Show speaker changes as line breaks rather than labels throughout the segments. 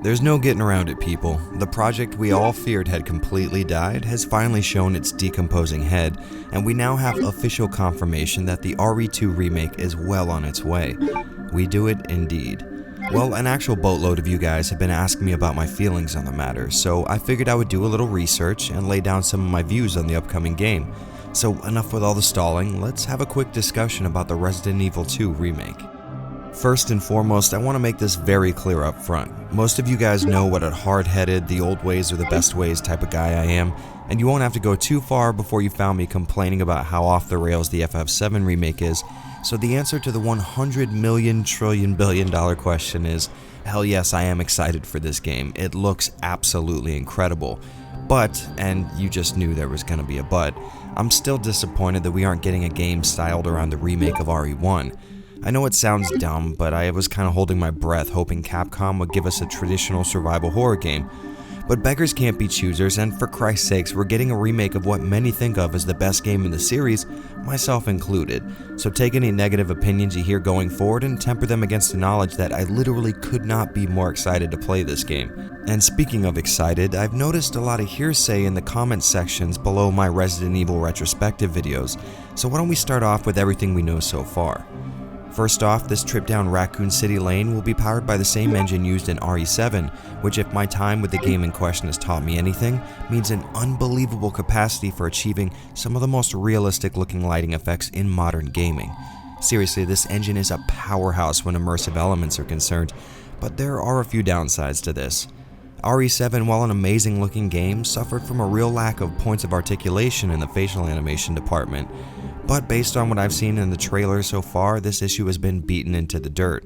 There's no getting around it, people. The project we all feared had completely died has finally shown its decomposing head, and we now have official confirmation that the RE2 remake is well on its way. We do it indeed. Well, an actual boatload of you guys have been asking me about my feelings on the matter, so I figured I would do a little research and lay down some of my views on the upcoming game. So enough with all the stalling, let's have a quick discussion about the Resident Evil 2 remake. First and foremost, I want to make this very clear up front. Most of you guys know what a hard-headed, the old ways are the best ways type of guy I am, and you won't have to go too far before you found me complaining about how off the rails the FF7 remake is. So the answer to the $100 million trillion billion question is, hell yes, I am excited for this game. It looks absolutely incredible. But, and you just knew there was going to be a but, I'm still disappointed that we aren't getting a game styled around the remake of RE1. I know it sounds dumb, but I was kind of holding my breath hoping Capcom would give us a traditional survival horror game. But beggars can't be choosers, and for Christ's sakes, we're getting a remake of what many think of as the best game in the series, myself included. So take any negative opinions you hear going forward and temper them against the knowledge that I literally could not be more excited to play this game. And speaking of excited, I've noticed a lot of hearsay in the comment sections below my Resident Evil retrospective videos, so why don't we start off with everything we know so far. First off, this trip down Raccoon City Lane will be powered by the same engine used in RE7, which, if my time with the game in question has taught me anything, means an unbelievable capacity for achieving some of the most realistic looking lighting effects in modern gaming. Seriously, this engine is a powerhouse when immersive elements are concerned, but there are a few downsides to this. RE7, while an amazing looking game, suffered from a real lack of points of articulation in the facial animation department. But based on what I've seen in the trailer so far, this issue has been beaten into the dirt.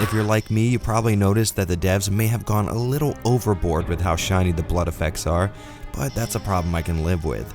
If you're like me, you probably noticed that the devs may have gone a little overboard with how shiny the blood effects are, but that's a problem I can live with.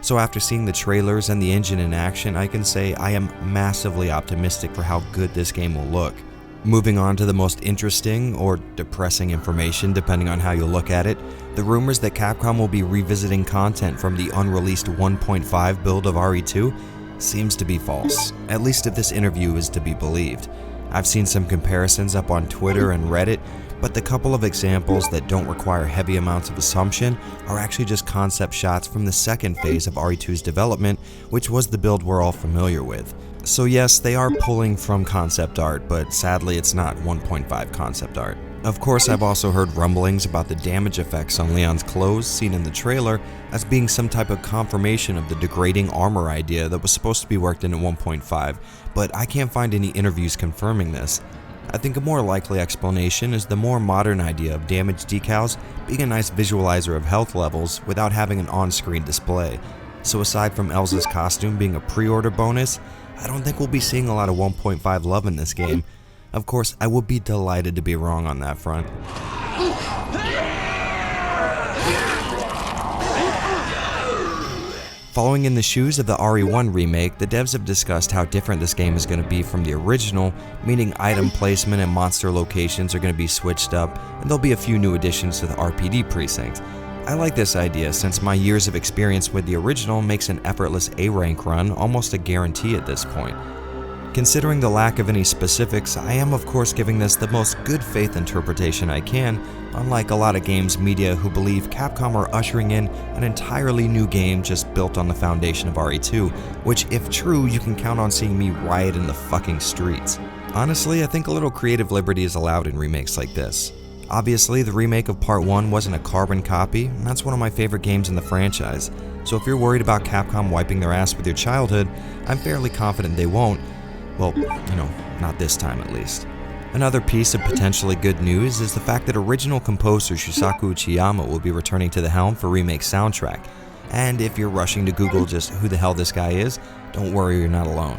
So after seeing the trailers and the engine in action, I can say I am massively optimistic for how good this game will look. Moving on to the most interesting, or depressing information depending on how you look at it, the rumors that Capcom will be revisiting content from the unreleased 1.5 build of RE2 seems to be false, at least if this interview is to be believed. I've seen some comparisons up on Twitter and Reddit, but the couple of examples that don't require heavy amounts of assumption are actually just concept shots from the second phase of RE2's development, which was the build we're all familiar with. So yes, they are pulling from concept art, but sadly it's not 1.5 concept art. Of course, I've also heard rumblings about the damage effects on Leon's clothes seen in the trailer as being some type of confirmation of the degrading armor idea that was supposed to be worked in at 1.5, but I can't find any interviews confirming this. I think a more likely explanation is the more modern idea of damage decals being a nice visualizer of health levels without having an on-screen display. So aside from Elsa's costume being a pre-order bonus, I don't think we'll be seeing a lot of 1.5 love in this game. Of course, I would be delighted to be wrong on that front. Following in the shoes of the RE1 remake, the devs have discussed how different this game is going to be from the original, meaning item placement and monster locations are going to be switched up, and there'll be a few new additions to the RPD precinct. I like this idea since my years of experience with the original makes an effortless A-rank run almost a guarantee at this point. Considering the lack of any specifics, I am of course giving this the most good faith interpretation I can, unlike a lot of games media who believe Capcom are ushering in an entirely new game just built on the foundation of RE2, which if true, you can count on seeing me riot in the fucking streets. Honestly, I think a little creative liberty is allowed in remakes like this. Obviously, the remake of Part 1 wasn't a carbon copy, and that's one of my favorite games in the franchise, so if you're worried about Capcom wiping their ass with your childhood, I'm fairly confident they won't. Well, not this time at least. Another piece of potentially good news is the fact that original composer Shusaku Uchiyama will be returning to the helm for Remake soundtrack, and if you're rushing to Google just who the hell this guy is, don't worry, you're not alone.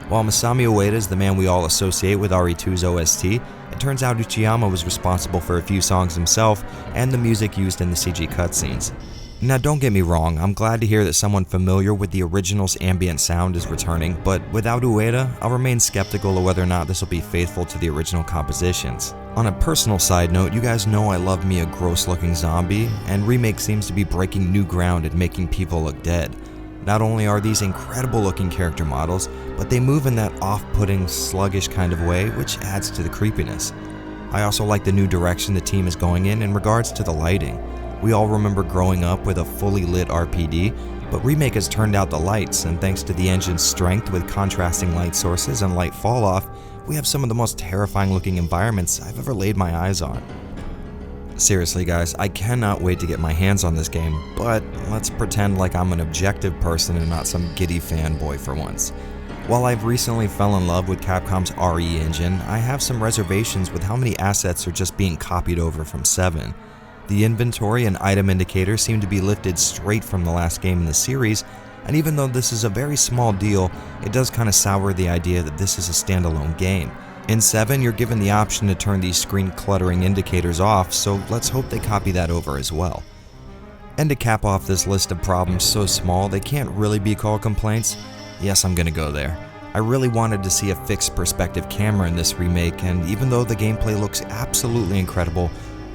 While Masami Ueda is the man we all associate with RE2's OST, it turns out Uchiyama was responsible for a few songs himself and the music used in the CG cutscenes. Now don't get me wrong, I'm glad to hear that someone familiar with the original's ambient sound is returning, but without Ueda, I'll remain skeptical of whether or not this will be faithful to the original compositions. On a personal side note, you guys know I love me a gross looking zombie, and Remake seems to be breaking new ground and making people look dead. Not only are these incredible looking character models, but they move in that off-putting, sluggish kind of way, which adds to the creepiness. I also like the new direction the team is going in regards to the lighting. We all remember growing up with a fully lit RPD, but Remake has turned out the lights, and thanks to the engine's strength with contrasting light sources and light fall-off, we have some of the most terrifying looking environments I've ever laid my eyes on. Seriously guys, I cannot wait to get my hands on this game, but let's pretend like I'm an objective person and not some giddy fanboy for once. While I've recently fell in love with Capcom's RE engine, I have some reservations with how many assets are just being copied over from 7. The inventory and item indicators seem to be lifted straight from the last game in the series, and even though this is a very small deal, it does kind of sour the idea that this is a standalone game. In 7, you're given the option to turn these screen cluttering indicators off, so let's hope they copy that over as well. And to cap off this list of problems so small they can't really be called complaints, yes, I'm gonna go there. I really wanted to see a fixed perspective camera in this remake, and even though the gameplay looks absolutely incredible,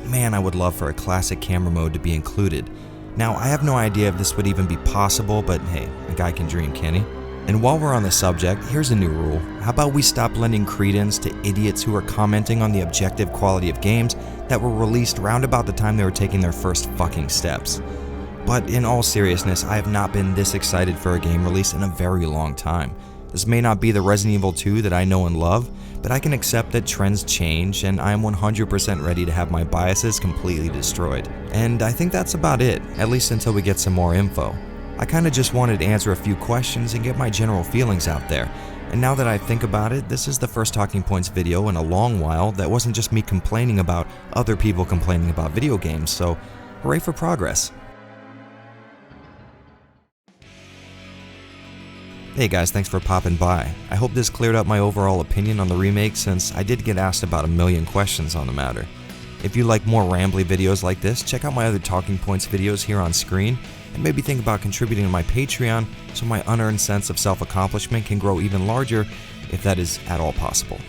man, I would love for a classic camera mode to be included. Now, I have no idea if this would even be possible, but hey, a guy can dream, can he? And while we're on the subject, here's a new rule. How about we stop lending credence to idiots who are commenting on the objective quality of games that were released round about the time they were taking their first fucking steps? But in all seriousness, I have not been this excited for a game release in a very long time. This may not be the Resident Evil 2 that I know and love, but I can accept that trends change, and I am 100% ready to have my biases completely destroyed. And I think that's about it, at least until we get some more info. I kinda just wanted to answer a few questions and get my general feelings out there, and now that I think about it, this is the first Talking Points video in a long while that wasn't just me complaining about other people complaining about video games, so hooray for progress. Hey guys, thanks for popping by. I hope this cleared up my overall opinion on the remake, since I did get asked about a million questions on the matter. If you like more rambly videos like this, check out my other Talking Points videos here on screen, and maybe think about contributing to my Patreon so my unearned sense of self-accomplishment can grow even larger, if that is at all possible.